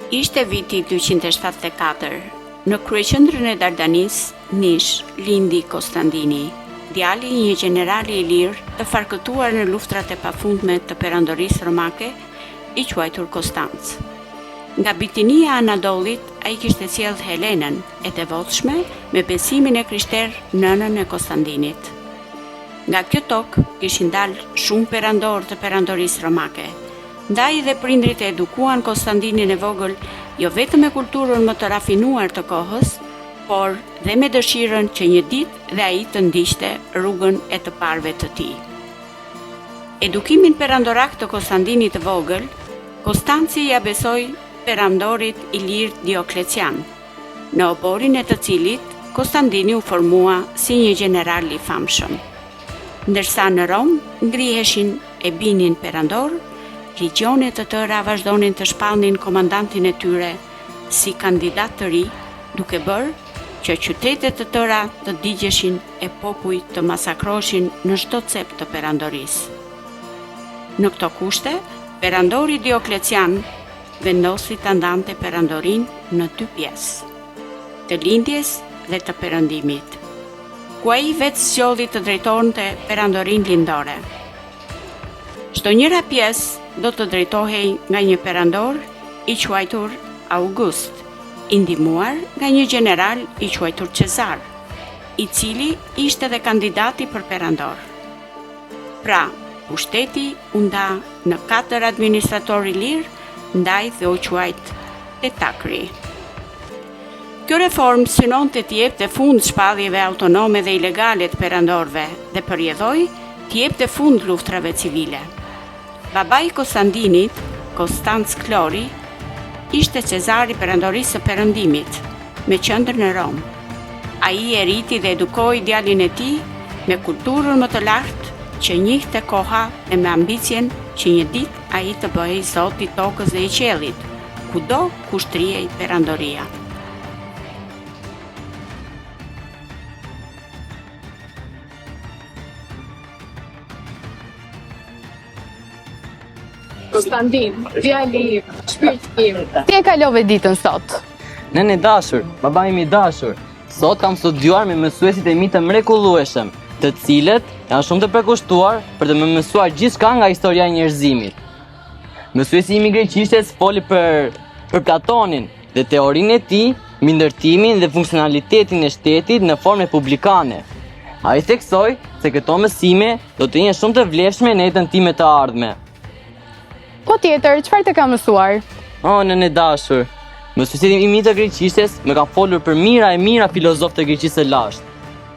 Ishte viti 274. Në kryeqendrën e Dardanis, Nish, lindi Konstantini, djali i një gjenerali i lirë të farkëtuar në luftrat e pafundme të perandorisë romake, i quajtur Konstanc. Nga Bitinia e Anadolit, ai kishte sjellë Helenën, e devotshme me besimin e krishterë, nënën e Konstantinit. Nga kjo tokë kishin dalë shumë perandorë të perandorisë romake. Ndaj dhe prindrit e edukuan Konstantinin e vogël jo vetëm me kulturën më të rafinuar të kohës, por dhe me dëshirën që një ditë dhe ai të ndiqte rrugën e të parëve të tij. Edukimin perandorak të Konstantinit të vogël, Konstanci ja besoi perandorit i lirë Dioklecian, në oborin e të cilit Konstantini u formua si një general i famshëm. Ndërsa në Rom ngriheshin e binin perandor, legionet të tëra vazhdonin të shpallnin komandantin e tyre si kandidat të ri, duke bërë që qytetet të tëra të digjeshin e popujt të masakroheshin në çdo cep të perandorisë. Në këto kushte, perandori Dioklecian vendosi ta ndante perandorin në 2 pjesë, të lindjes dhe të perëndimit, ku ai vetë zgjodhi të drejtonte perandorin lindore. Çdo njëra pjesë do të drejtohej nga një perandor i quajtur August, i ndihmuar nga një general i quajtur Cezar, i cili ishte dhe kandidati për perandor. Pra, pushteti u nda në 4 administratorë lirë, ndaj dhe u quajt tetakri. Kjo reformë synonte të jepte fund shpalljeve autonome dhe ilegale të perandorëve dhe përjedhoi të jepte fund luftrave civile. Babai Konstantinit, Konstanc Klori, ishte Cezari perandorisë së perëndimit, me qendër në Rom. Ai e rriti dhe edukoi djalin e tij me kulturën më të lartë që njihte koha e me ambicien që një ditë ai të bëhej zot i tokës dhe i qiellit, kudo ku shtrihej perandoria. Konstantin, djali, shpirti im. Si e kalove ditën sot? Nene dashur, baba im i dashur, sot kam studiuar me mësuesit e mi të mrekullueshëm, të cilët janë shumë të përkushtuar për të më mësuar gjithçka nga historia e njerëzimit. Mësuesi im i greqishtes foli për Platonin dhe teorinë e tij mbi ndërtimin dhe funksionalitetin e shtetit në formë republikane. Ai theksoi se këto mësime do të jenë shumë të vlefshme në jetën time të ardhme. Po tjetër, çfarë të ka mësuar? Nëne dashur, mësuesit i mi të greqishtes më ka folur për mira e mira filozofë të Greqisë së lashtë.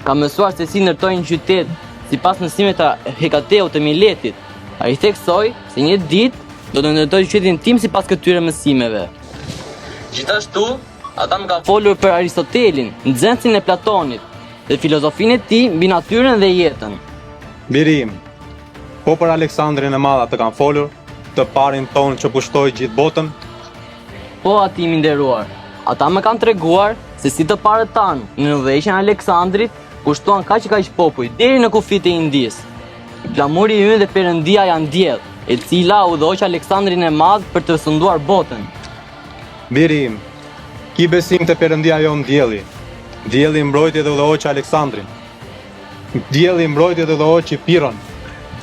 Ka mësuar se si ndërtojnë qytet sipas mësimeve të Hekateut të Miletit. Ai theksoi se një ditë do të ndërtoj qytetin tim sipas këtyre mësimeve. Gjithashtu, ata më ka folur për Aristotelin, nxënësin e Platonit, dhe filozofinë e tij mbi natyrën dhe jetën. Birim, po për Aleksandrin e Madh të kanë folur, të parin tonë që pushtoi gjithë botën? Po ati i nderuar, ata më kanë treguar se si të parët tanë në udhëheqjen e Aleksandrit pushtuan kaq popull deri në kufit e Indis. Flamuri i ynë dhe Perëndia janë diell, e cila udhëhoq Aleksandrin e Madh për të sunduar botën. Birim, ki besim të Perëndia jon dielli. Dielli mbrojti dhe udhëhoq Aleksandrin. Dielli mbrojti dhe udhëhoq Piron.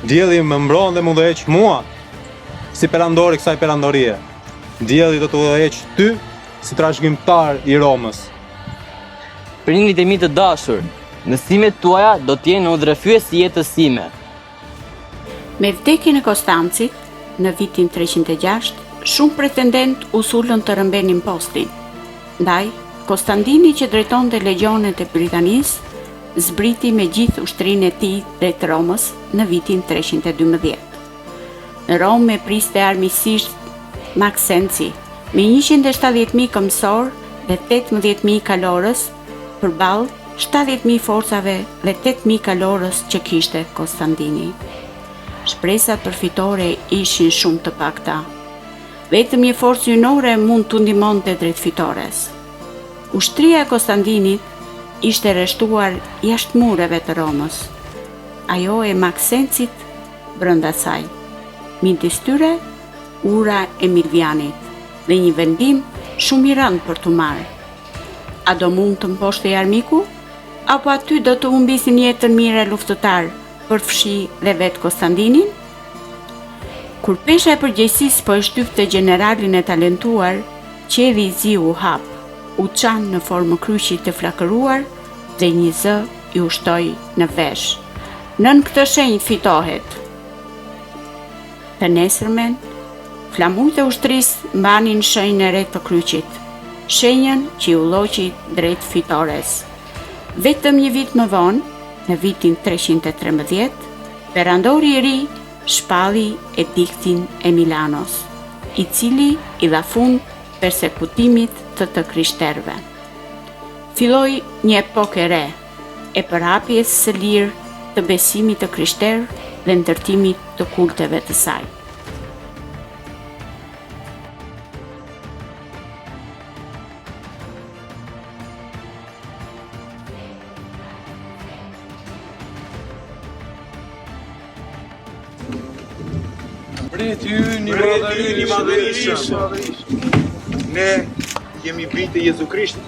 Dielli më mbron dhe më udhëheq mua si perandor i kësaj perandorie. Dielli do të udhëheq ty si trashëgimtar i Romës. Prindrit e mi të dashur, mësimet tuaja do të jenë udhërrefyes i jetës sime. Me vdekjen e Konstancit, në vitin 306, shumë pretendent u sulën të rëmbenin postin. Ndaj, Konstantini që drejtonte legionet e Britanisë, zbriti me gjithë ushtrinë e tij drejt Romës në vitin 312. Në Romë e priste armiqësisht Maxenci, me 170.000 këmbësor dhe 18.000 kalorës, përballë 70.000 forcave dhe 8.000 kalorës që kishte Konstantini. Shpresat përfitore ishin shumë të pakta. Vetëm një forcë hyjnore mund të ndihmonte drejt fitores. Ushtria e Konstantinit ishte rreshtuar jashtë mureve të Romës. Ajo e Maxencit brenda saj. Midis tyre, ura e Milvianit dhe një vendim shumë i rëndë për t'u marrë. A do mund të mposhtej armiku? Apo aty do të humbisin jetën mire luftëtar për fshi dhe vetë Konstantinin? Kur pesha e përgjegjësisë po e shtypte generalin e talentuar, qelli i zi u hap, u çan në formë kryqi të flakëruar dhe një zë i ushtoi në vesh. Nën këtë shenjë fitohet. Të nesërmen, flamurët e ushtrisë mbanin shenjën e re të kryqit, shenjën që i ulloqi drejt fitores. Vetëm një vit më vonë, në vitin 313, perandori i ri shpalli ediktin e Milanos, i cili i dha fund persekutimit të krishterëve. Filloi një epokë e re, e përhapjes së lirë të besimit të krishterë dhe ndërtimit të kulteve të saj. Mbreti ynë i madhërisëm. Ne jemi bitë e Jezu Krishtit.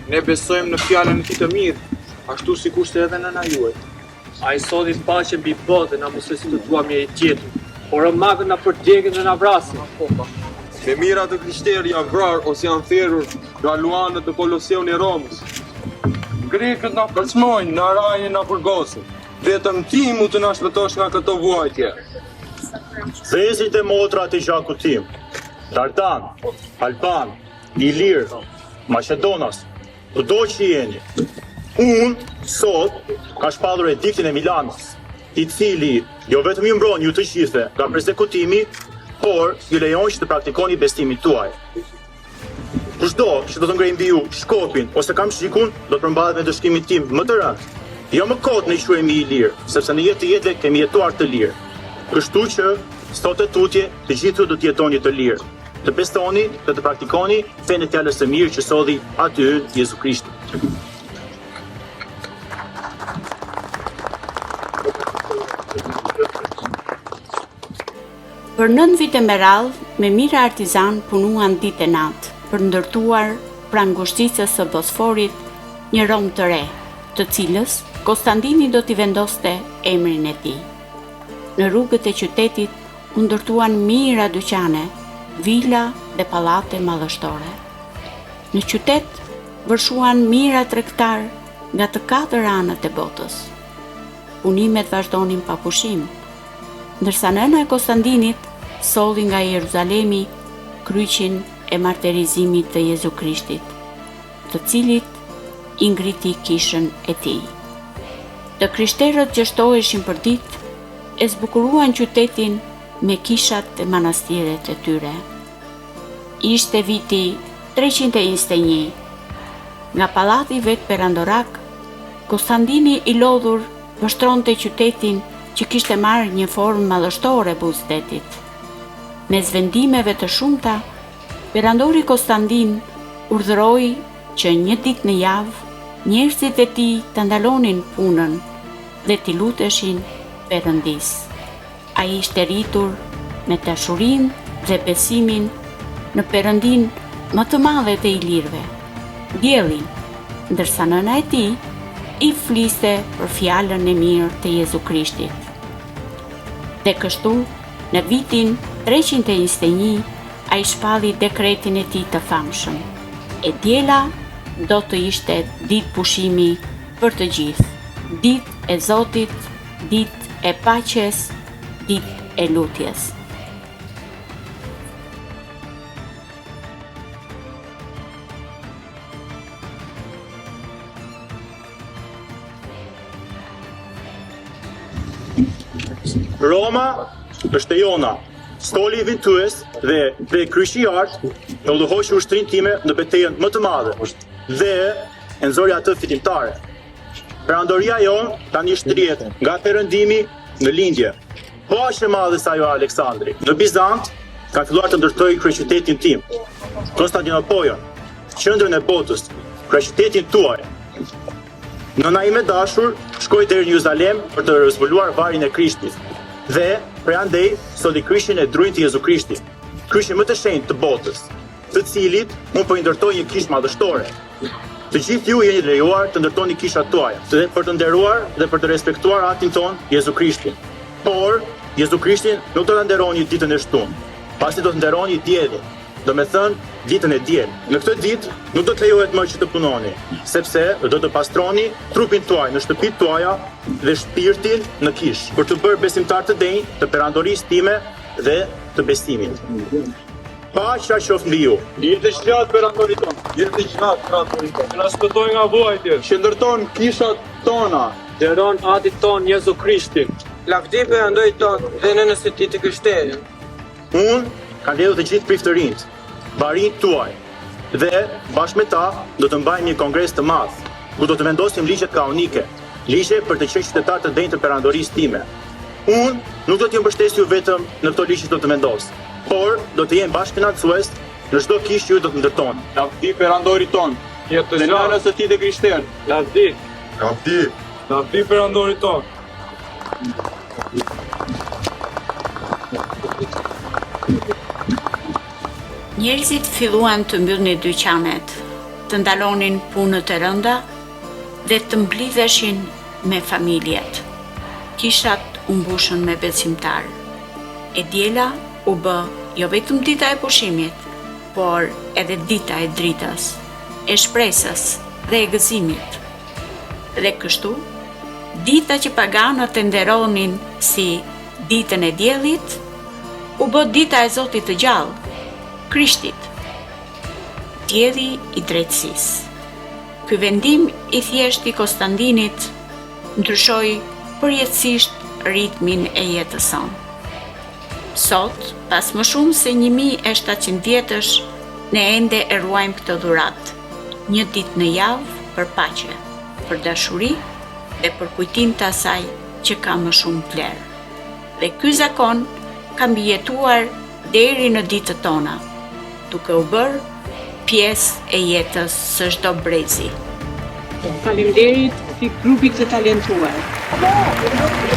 Ne besojmë në fjalën e tij të mirë, ashtu sikur se edhe nëna juaj. Ai solli paqe mbi botën, na mos e situam një tjetër, por romakët na përgjegën dhe na vrasin. Me mira të krishterë janë vrarë ose janë therrur nga luanët të Koloseun e Romës. Grekët na kërcmojnë, na rajnë, na përgosin. Vetëm ti mu të na shpëtosh nga këto vuajtje. Vezit e motra të gjakut tim, Dardan, Alban, Ilir, Macedonas, kudo që jeni. Unë, sot, ka shpallur ediktin e Milanos, i cili jo vetëm ju mbron ju të gjithë nga persekutimi, por ju lejon që të praktikoni besimin tuaj. Kushdo që do të ngrej mbi ju shkopin ose kamshikun, do të përmbahet me dëshkimin tim më të rëndë. Jo më kot në i quhemi i lirë, sepse në jetë kemi jetuar të lirë. Kështu që sot e tutje të gjithë do të jetoni të lirë, të besoni dhe të praktikoni fenë e fjalës së mirë që solli aty Jezu Krishti. Për 9 vite me radhë, me mira artizan punuan ditë e natë për ndërtuar pranë ngushticës së Bosforit një Rom të re, të cilës Konstantini do t'i vendoste emrin e tij. Në rrugët e qytetit u ndërtuan mira dyqane, vila dhe pallate madhështore. Në qytet vërshuan mira tregtar nga të 4 anët e botës. Punimet vazhdonin pa pushim, ndërsa nëna e Konstantinit solli nga Jeruzalemi kryqin e martirizimit të Jezu Krishtit, të cilit i ngriti kishën e tij. Të krishterët që shtoheshin për ditë e zbukuruan qytetin me kishat e manastiret e tyre. Ishte viti 321. Nga pallati vet perandorak, Konstantini i lodhur vështronte qytetin që kishte marrë një formë madhështore buzëtetit. Me zvendimeve të shumta, perandori Konstantin urdhëroi që një ditë në javë njerëzit e tij të ndalonin punën dhe t'i luteshin Perëndis. Ai ishte rritur me dashurinë dhe besimin në Perëndin më të madhe të ilirëve, Diellin, ndërsa nëna e tij i fliste për fjalën e mirë të Jezu Krishtit. Dhe kështu, në vitin 321, ai shpalli dekretin e tij të famshëm. E diela do të ishte ditë pushimi për të gjithë, ditë e Zotit, ditë e paqes, ditë e lutjes. Roma është e jona, stoli i vintues dhe kryqi i artë e udhëhoqi ushtrinë time në betejën më të madhe dhe e nxori atë fitimtare. Perandoria jonë tani shtrihet nga perëndimi në lindje. Po aq e madhe sa ajo Aleksandri. Në Bizant ka filluar të ndërtojë kryeqytetin tim, Konstantinopolin, qendrën e botës, kryeqytetin tuaj. Nëna ime dashur shkoi deri në Jeruzalem për të zbuluar varin e Krishtit dhe prandaj solli kryqin e drurit të Jezu Krishtit, kryqin më të shenjtë të botës, të cilit unë po i ndërtoj një kishë madhështore. Të gjithë ju jeni lejuar të ndërtoni kishat tuaja, për të nderuar dhe për të respektuar atin ton, Jezu Krishtin. Por, Jezu Krishtin nuk do të nderoni ditën e shtunë, pasi do të nderoni diellin, do me thënë ditën e diel. Në këtë ditë nuk do të lejohet më që të punoni, sepse do të pastroni trupin tuaj në shtëpitë tuaja dhe shpirtin në kishë, për të bërë besimtar të denj të perandorisë time dhe të besimit. Paqja qoftë mbi ju. Jetë gjatë perandori ton. Jetë gjatë perandori ton. Na shpëtoj nga vuajtja. Shëndërton kishat tona. Nderon atit ton Jezu Krishtin. Lavdi perandori ton dhe nënës së tij të Krishterën. Unë kam lidhur të gjithë priftërinjt, barinjt tuaj, dhe bashkë me ta do të mbajmë një kongres të madh, ku do të vendosim ligjet kanonike, ligje për të qenë qytetar të denjtë të perandorisë time. Unë nuk do t'ju mbështes ju vetëm në këto ligje që do të vendos, por do të jem bashkëfinancues në çdo kishë që ju do të ndërtoni. Lavdi perandori ton. Jetë Dhe nënës së tij të Krishterë. Lavdi. Lavdi. Lavdi perandori ton. Njerëzit filluan të mbyllnin dyqanet, të ndalonin punët e rënda dhe të mblidheshin me familjet. Kishat u mbushën me besimtar. E diela u bë jo vetëm dita e pushimit, por edhe dita e dritës, e shpresës dhe e gëzimit. Dhe kështu, dita që paganët e nderonin si ditën e diellit, u bë dita e Zotit të gjallë, Krishtit, dielli i drejtësisë. Ky vendim i thjesht i Konstantinit ndryshoi përjetësisht ritmin e jetës sonë. Sot, pas më shumë se 1700 vjetësh, ne ende e ruajmë këtë dhuratë, një ditë në javë për paqe, për dashuri dhe për kujtim të asaj që ka më shumë vlerë. Dhe ky zakon ka mbijetuar deri në ditët tona, duke u bërë pjesë e jetës së çdo brezi. Faleminderit si grupit të talentuar.